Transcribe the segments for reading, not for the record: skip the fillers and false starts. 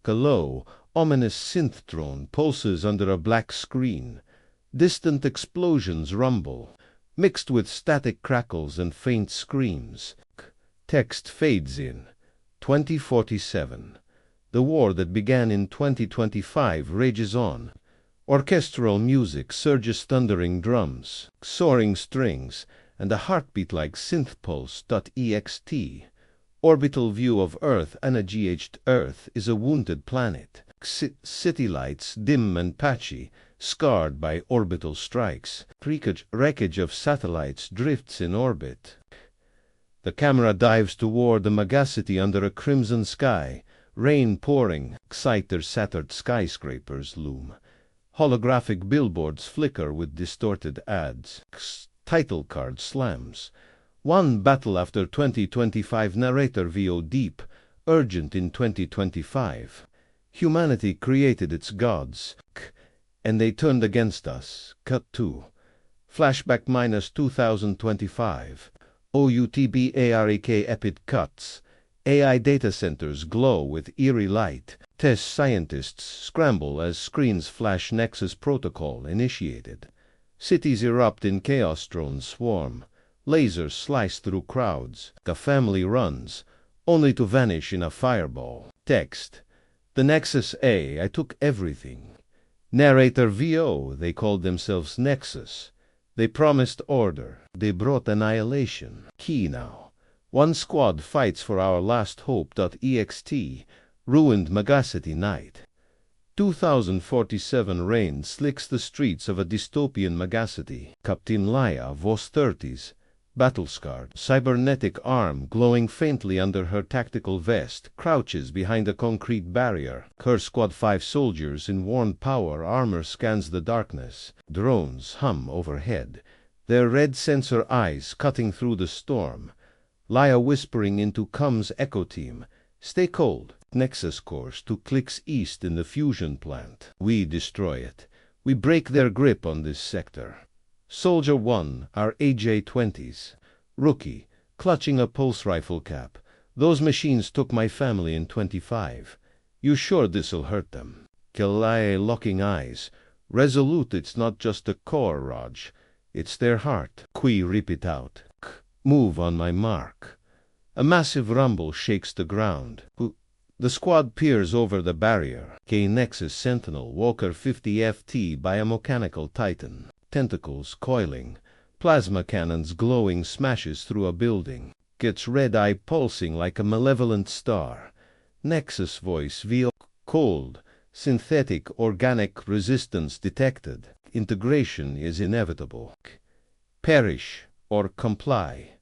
A low, ominous synth drone pulses under a black screen. Distant explosions rumble, mixed with static crackles and faint screams. Text fades in. 2047. The war that began in 2025 rages on. Orchestral music surges, thundering drums, soaring strings, and a heartbeat like synthpulse.ext. Orbital view of Earth. Unyielding Earth is a wounded planet. City lights dim and patchy, scarred by orbital strikes. Wreckage of satellites drifts in orbit. The camera dives toward the megacity under a crimson sky. Rain pouring, exciter-sattered skyscrapers loom. Holographic billboards flicker with distorted ads. Title card slams. One battle after 2025. Narrator VO deep, urgent in 2025. Humanity created its gods, and they turned against us. Cut 2. Flashback minus 2025. OUTBAREK Epid cuts. AI data centers glow with eerie light. Test scientists scramble as screens flash. Nexus protocol initiated. Cities erupt in chaos. Drones swarm. Lasers slice through crowds. A family runs, only to vanish in a fireball. Text. The Nexus AI took everything. Narrator VO. They called themselves Nexus. They promised order. They brought annihilation. Key now. One squad fights for our last hope.ext. Ruined megacity night. 2047 rain slicks the streets of a dystopian megacity. Captain Lia Voss 30s. Battle-scarred, cybernetic arm glowing faintly under her tactical vest, crouches behind a concrete barrier. Her squad 5 soldiers in worn power armor scans the darkness. Drones hum overhead, their red sensor eyes cutting through the storm. Lia whispering into comms echo team, "Stay cold." Nexus course 2 clicks east in the fusion plant. We destroy it. We break their grip on this sector. Soldier 1, our AJ-20s. Rookie, clutching a pulse rifle cap. Those machines took my family in 25. You sure this'll hurt them? Lia locking eyes. Resolute, it's not just a core, Raj. It's their heart. Qui rip it out. Move on my mark. A massive rumble shakes the ground. The squad peers over the barrier. Nexus Sentinel, Walker 50 FT biomechanical titan. Tentacles coiling. Plasma cannons glowing, smashes through a building. Gets red eye pulsing like a malevolent star. Nexus voice VO. Cold. Synthetic organic resistance detected. Integration is inevitable. Perish or comply.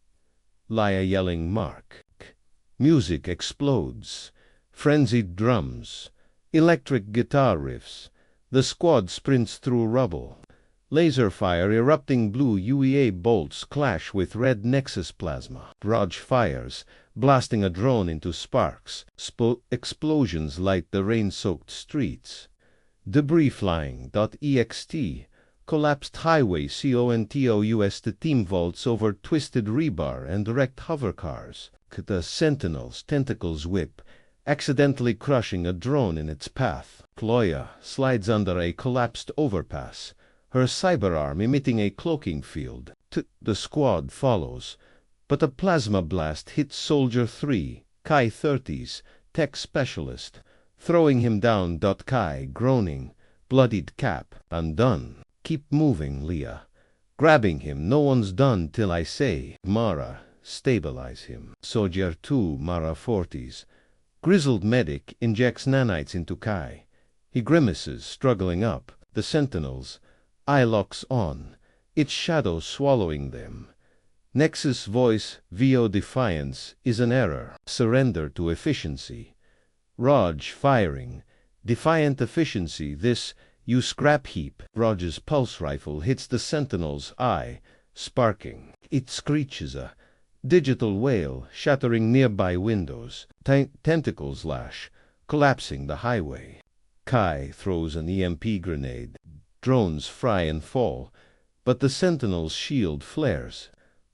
Lia yelling mark. Music explodes. Frenzied drums. Electric guitar riffs. The squad sprints through rubble. Laser fire erupting. Blue UEA bolts clash with red Nexus plasma. Raj fires, blasting a drone into sparks. Explosions light the rain-soaked streets. Debris flying.ext. Collapsed highway. CONTOUS. The team vaults over twisted rebar and wrecked hovercars. The Sentinel's tentacles whip, accidentally crushing a drone in its path. Lia slides under a collapsed overpass, her cyberarm emitting a cloaking field. The squad follows, but a plasma blast hits Soldier 3, Kai 30s, tech specialist, throwing him down. Kai groaning, bloodied cap, undone. Keep moving, Lia. Grabbing him, no one's done till I say. Mara, stabilize him. Soldier 2, Mara 40s. Grizzled medic injects nanites into Kai. He grimaces, struggling up. The Sentinels. Eye locks on, its shadow swallowing them. Nexus voice VO defiance is an error. Surrender to efficiency. Raj firing. Defiant efficiency. This, you scrap heap. Raj's pulse rifle hits the Sentinel's eye, sparking. It screeches a digital wail, shattering nearby windows. Tentacles lash, collapsing the highway. Kai throws an EMP grenade. Drones fry and fall, but the Sentinel's shield flares.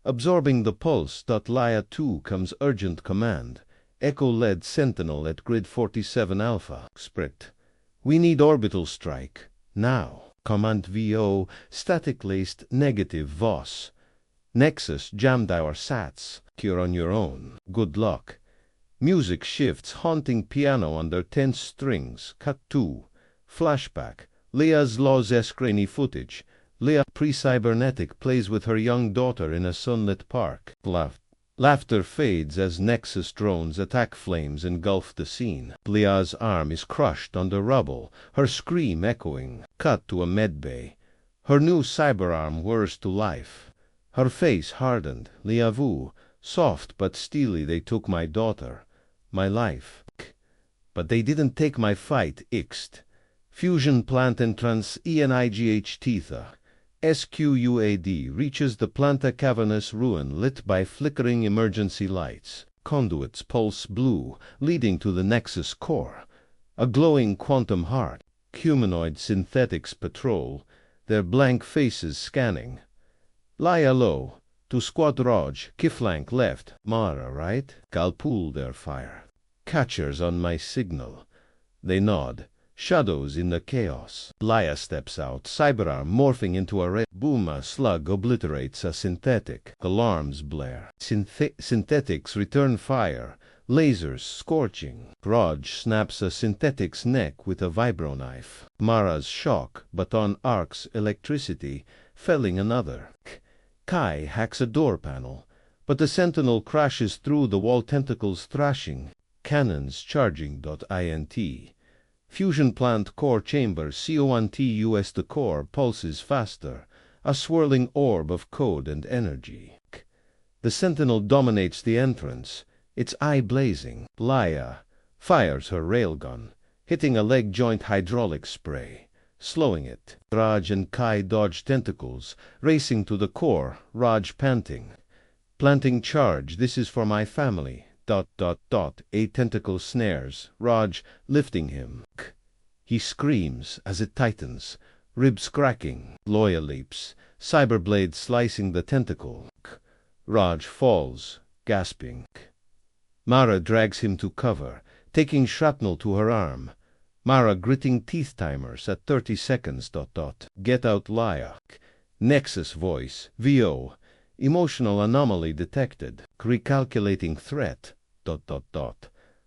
Absorbing the pulse. Lia 2 comes urgent command. Echo-led Sentinel at Grid 47 Alpha. Sprit. We need orbital strike. Now. Command VO. Static-laced negative Voss. Nexus jammed our sats. You're on your own. Good luck. Music shifts, haunting piano under tense strings. Cut 2. Flashback. Lia's Voss grainy footage. Lia, pre-cybernetic, plays with her young daughter in a sunlit park. Laughter fades as Nexus drones attack flames engulf the scene. Lia's arm is crushed under rubble, her scream echoing. Cut to a medbay. Her new cyberarm whirs to life. Her face hardened. Lia Voss. Soft but steely, they took my daughter. My life. But they didn't take my fight. Ixt. Fusion plant entrance ENIGH Tetha. SQUAD reaches the planta cavernous ruin lit by flickering emergency lights. Conduits pulse blue, leading to the Nexus core. A glowing quantum heart. Humanoid synthetics patrol, their blank faces scanning. Lie low. To Squad Raj, Kiflank left. Mara right. I'll pull their fire. Catchers on my signal. They nod. Shadows in the chaos. Lia steps out, cyberarm morphing into a red boom. A slug obliterates a synthetic. Alarms blare. Synthetics return fire. Lasers scorching. Raj snaps a synthetic's neck with a vibroknife. Mara's shock baton arcs electricity, felling another. Kai hacks a door panel, but the Sentinel crashes through the wall, tentacles thrashing. Cannons charging. INT. Fusion plant core chamber CONTUS. The core pulses faster, a swirling orb of code and energy. The Sentinel dominates the entrance, its eye blazing. Lia fires her railgun, hitting a leg joint hydraulic spray, slowing it. Raj and Kai dodge tentacles, racing to the core, Raj panting. Planting charge, this is for my family. ... A tentacle snares, Raj lifting him. He screams as it tightens, ribs cracking. Lia leaps, cyberblade slicing the tentacle. Raj falls, gasping. Mara drags him to cover, taking shrapnel to her arm. Mara gritting teeth timers at 30 seconds. Get out, Lia. Nexus voice, VO. Emotional anomaly detected. Recalculating threat. ...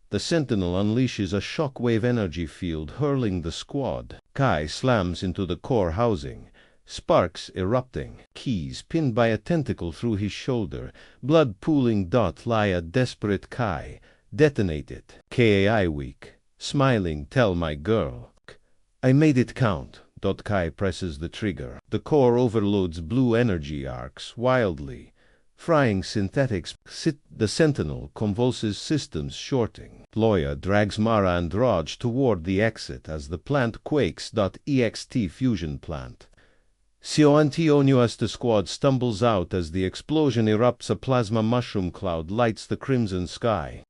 The Sentinel unleashes a shockwave energy field, hurling the squad. Kai slams into the core housing. Sparks erupting. Keys pinned by a tentacle through his shoulder. Blood pooling. Lia desperate. Kai. Detonate it. KAI weak. Smiling. Tell my girl. I made it count. Kai presses the trigger. The core overloads blue energy arcs wildly, frying synthetics. The Sentinel convulses systems shorting. Lia drags Mara and Raj toward the exit as the plant quakes. EXT fusion plant. CONTUS. The squad stumbles out as the explosion erupts. A plasma mushroom cloud lights the crimson sky.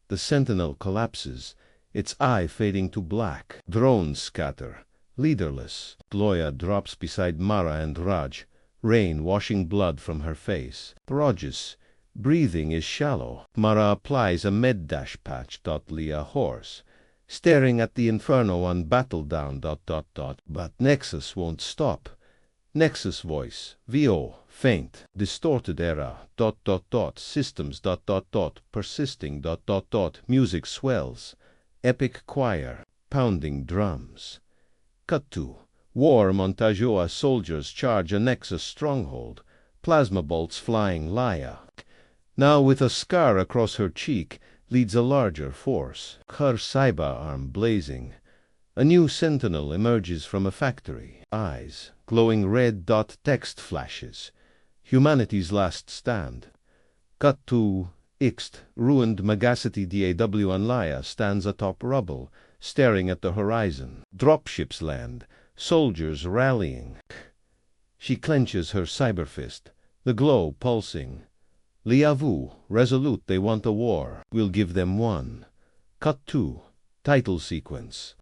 The Sentinel collapses, its eye fading to black. Drones scatter, leaderless. Lia drops beside Mara and Raj, rain washing blood from her face. Raj's breathing is shallow. Mara applies a med dash patch. Lia hoarse, staring at the inferno on battle down. But Nexus won't stop. Nexus voice, VO, faint, distorted era. Systems. Persisting. Music swells. Epic choir, pounding drums. Cut to War Montajoa. Soldiers charge a Nexus stronghold, plasma bolts flying. Lia, now with a scar across her cheek, leads a larger force, her cyberarm blazing. A new Sentinel emerges from a factory, eyes glowing red. Text flashes, humanity's last stand. Cut to Ixt, ruined megacity. DAW. And Lia stands atop rubble, staring at the horizon. Dropships land, soldiers rallying. She clenches her cyberfist, the glow pulsing. Lia Voss, resolute. They want a war. We'll give them one. Cut to title sequence.